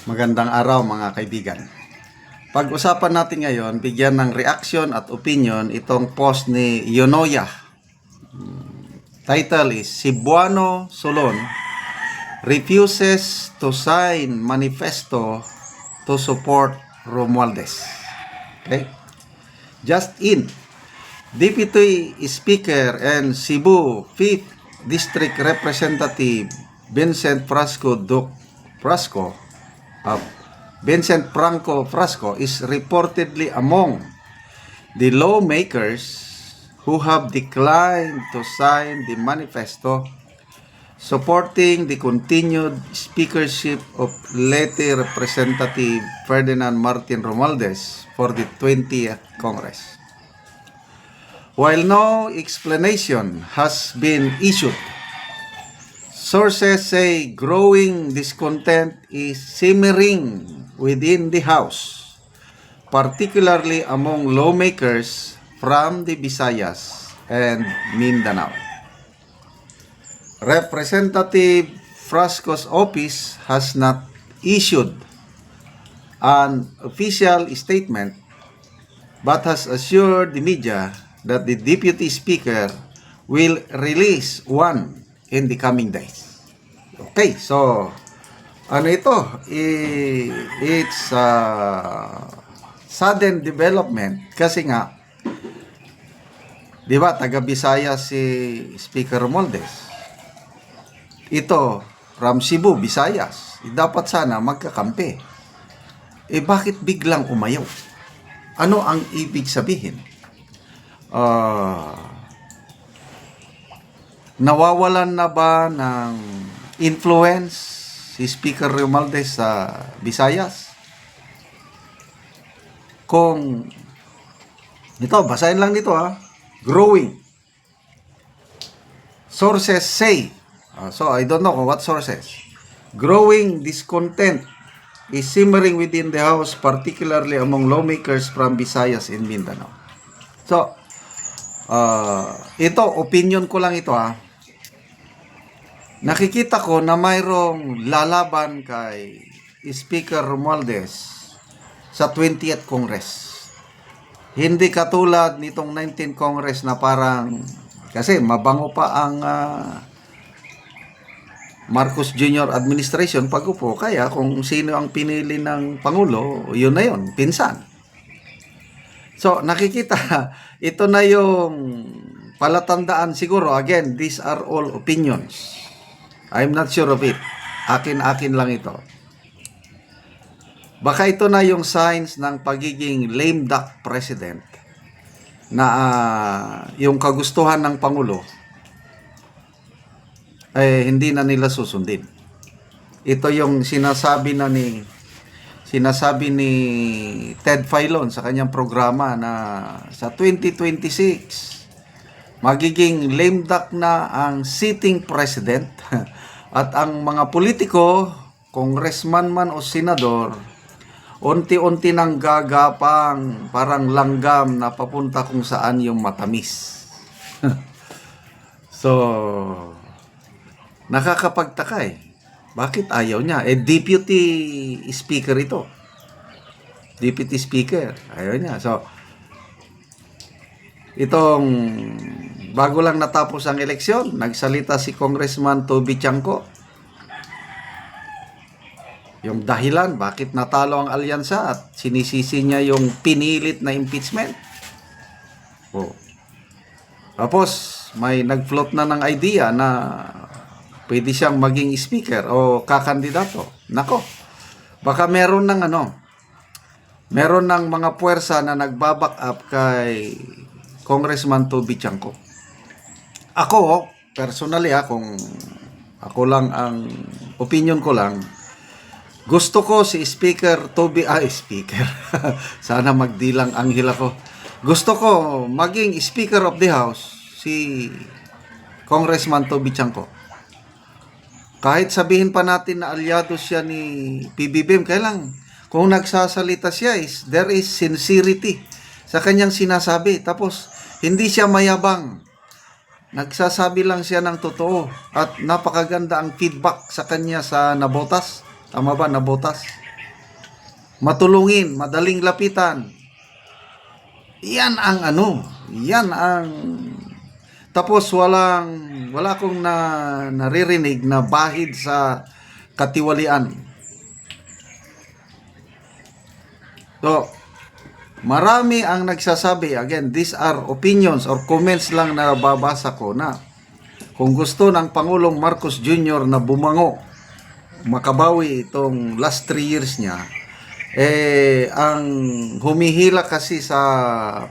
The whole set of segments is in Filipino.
Magandang araw mga kaibigan. Pag-usapan natin ngayon, bigyan ng reaction at opinion itong post ni Yonoya. Title is, Cebuano Solon refuses to sign manifesto to support Romualdez. Okay? Just in, Deputy Speaker and Cebu 5th District Representative Vincent Franco Frasco is reportedly among the lawmakers who have declined to sign the manifesto supporting the continued speakership of Leyte Representative Ferdinand Martin Romualdez for the 20th Congress. While no explanation has been issued, sources say growing discontent is simmering within the House, particularly among lawmakers from the Visayas and Mindanao. Representative Frasco's office has not issued an official statement but has assured the media that the Deputy Speaker will release one in the coming days. Okay, so ano ito? It's a sudden development kasi nga, di ba, taga Visayas si Speaker Romualdez. Ito, from Cebu, Visayas. Dapat sana magkakampi. Bakit biglang umayaw? Ano ang ibig sabihin? Nawawalan na ba ng influence si Speaker Romualdez sa Visayas? Kung ito, basahin lang dito growing. Sources say, so I don't know what sources. Growing discontent is simmering within the House, particularly among lawmakers from Visayas and Mindanao. So, ito, opinion ko lang ito Nakikita ko na mayroong lalaban kay Speaker Romualdez sa 20th Congress. Hindi katulad nitong 19th Congress na parang, kasi mabango pa ang Marcos Jr. administration pag-upo, kaya kung sino ang pinili ng Pangulo, yun na yun, pinsan. So, nakikita, ito na yung palatandaan siguro. Again, these are all opinions. I'm not sure of it. Akin lang ito. Baka ito na yung signs ng pagiging lame duck president na yung kagustuhan ng Pangulo hindi na nila susundin. Ito yung sinasabi ni Ted Filon sa kanyang programa na sa 2026 magiging lame duck na ang sitting president at ang mga politiko, congressman man o senador, unti-unti nang gagapang parang langgam na papunta kung saan yung matamis. So, nakakapagtaka Bakit ayaw niya? Deputy Speaker ito. Deputy Speaker. Ayaw niya. So, itong bago lang natapos ang eleksyon, nagsalita si Congressman Toby Chanco. Yung dahilan, bakit natalo ang alyansa at sinisisi niya yung pinilit na impeachment. Tapos, may nag-float na ng idea na pwede siyang maging speaker o kakandidato. Nako, baka meron ng mga puwersa na nagbaback up kay Congressman Toby Chanco. Ako, personally kung ako lang ang opinion ko lang, gusto ko si Speaker Toby, Speaker, sana magdilang anghel ako. Gusto ko maging Speaker of the House si Congressman Toby Chanco. Kahit sabihin pa natin na alyado siya ni PBBM, kailang kung nagsasalita siya there is sincerity sa kanyang sinasabi. Tapos, hindi siya mayabang. Nagsasabi lang siya ng totoo at napakaganda ang feedback sa kanya sa Nabotas. Tama ba, Nabotas? matulungin, madaling lapitan. Yan ang tapos wala akong naririnig na bahid sa katiwalian. So, marami ang nagsasabi, again, these are opinions or comments lang na babasa ko, na kung gusto ng Pangulong Marcos Jr. na bumango, makabawi itong last 3 years niya, ang humihila kasi sa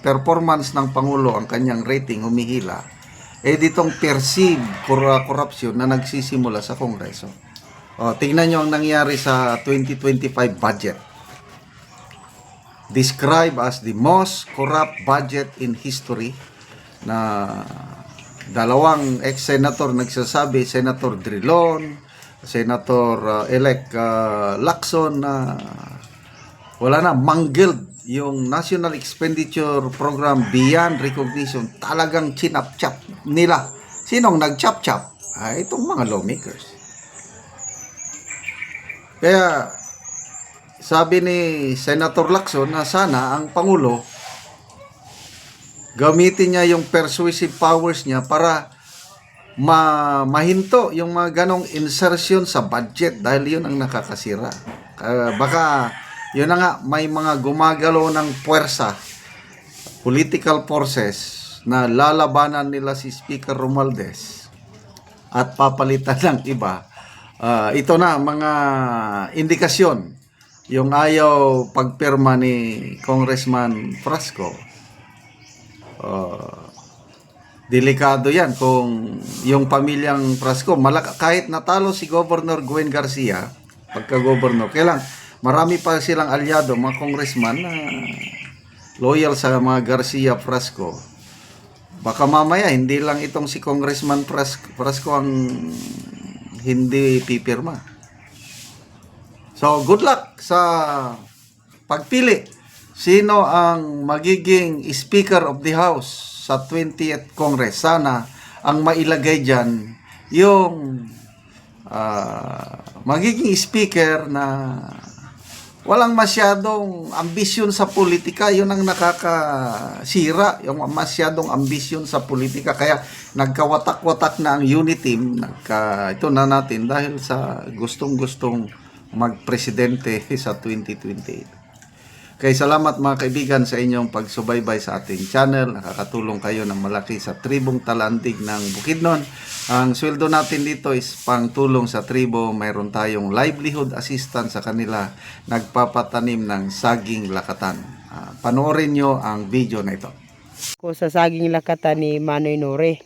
performance ng Pangulo, ang kanyang rating humihila, ditong perceived corruption na nagsisimula sa Kongreso. Tingnan nyo ang nangyari sa 2025 budget. Described as the most corrupt budget in history, na dalawang ex-senator nagsasabi, Senator Drilon, Senator-elect Lacson, na wala na, mangled yung National Expenditure Program beyond recognition. Talagang chinap-chap nila. Sinong nag-chap-chap? Itong mga lawmakers. Kaya sabi ni Senator Lacson na sana ang Pangulo gamitin niya yung persuasive powers niya para mahinto yung mga ganong insertion sa budget, dahil yun ang nakakasira. Baka yun na nga, may mga gumagalaw ng puwersa, political forces, na lalabanan nila si Speaker Romualdez at papalitan ng iba. Ito na mga indikasyon. Yung ayaw pagpirma ni Congressman Frasco, delikado yan kung yung pamilyang Frasco, kahit natalo si Governor Gwen Garcia pagka-governor, kailang marami pa silang alyado, mga congressman na loyal sa mga Garcia Frasco. Baka mamaya hindi lang itong si Congressman Frasco ang hindi pipirma. So, good luck sa pagpili. Sino ang magiging Speaker of the House sa 20th Congress? Sana ang mailagay dyan yung magiging speaker na walang masyadong ambisyon sa politika. Yun ang nakakasira, yung masyadong ambisyon sa politika. Kaya nagkawatak-watak na ang unity team. Ito na natin dahil sa gustong-gustong magpresidente sa 2028. Kaya salamat mga kaibigan sa inyong pagsubaybay sa ating channel. Nakakatulong kayo ng malaki sa tribong Talandig ng Bukidnon. Ang sweldo natin dito is pang tulong sa tribo. Mayroon tayong livelihood assistance sa kanila. Nagpapatanim ng saging lakatan. Panoorin nyo ang video na ito. Ako sa saging lakatan ni Manoy Nore.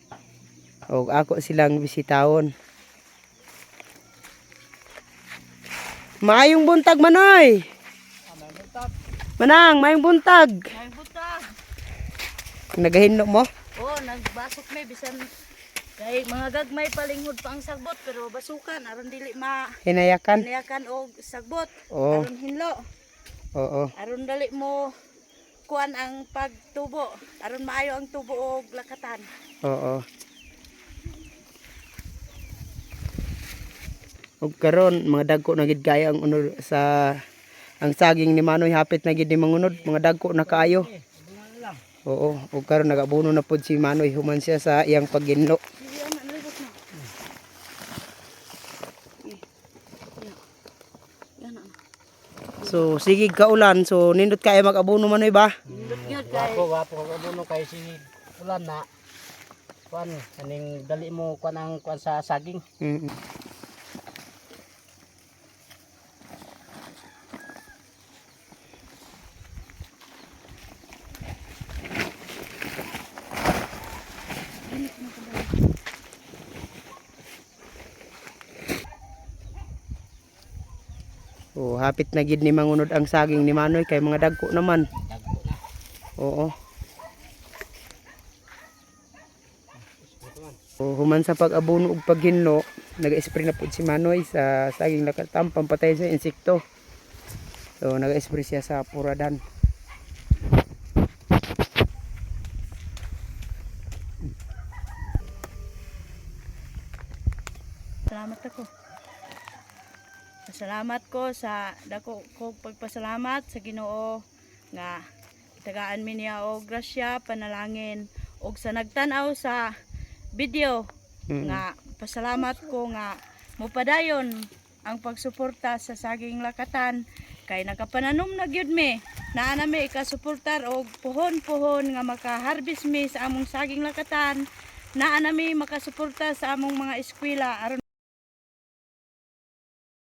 O ako silang bisitahon. Maayong buntag, Manoy! Manang, mayong buntag. Mayong buntag. Nagahinlo mo? Oo, nagbasok may bisan kay mga gagmay palinghod pa ang sagbot pero basukan aron dili Hinayakan? hinayakan og sagbot. Oo. Aron hinlo. Oo. Aron dali mo kuan ang pagtubo. Aron maayo ang tubo og lakatan. Oo. Og karon mga dagko na gid kaya ang unod sa ang saging ni Manoy, hapit na gid ni mangunod, mga dagko na kaayo. Oo, og karon nagabuno na pud si Manoy human siya sa iyang pagginlo. So sige kaulan, so nindot kaya mag-abono Manoy ba? Nindot gyud kay Wapo abono kay si ulan na. Kuan kaning dali mo kuan ang kuan sa saging. So hapit na gid ni mangunod ang saging ni Manoy kay mga dagko naman. Dagko na. Oo. So, human sa pag-abono ug paghinlo, nag-spray na pud si Manoy sa saging lakatan pampatay sa insekto. So nag-spray siya sa puradan. salamat ako. Salamat ko sa dako ko pagpasalamat sa Ginoo nga tagaan mi niya og grasya, panalangin og sa nagtan-aw sa video nga pasalamat ko nga mopadayon ang pagsuporta sa Saging Lakatan kay nakapananom na gyud mi naa nami ikasuportar og puhon-puhon nga makaharvest mi sa among Saging Lakatan naa nami makasuporta sa among mga eskwela aron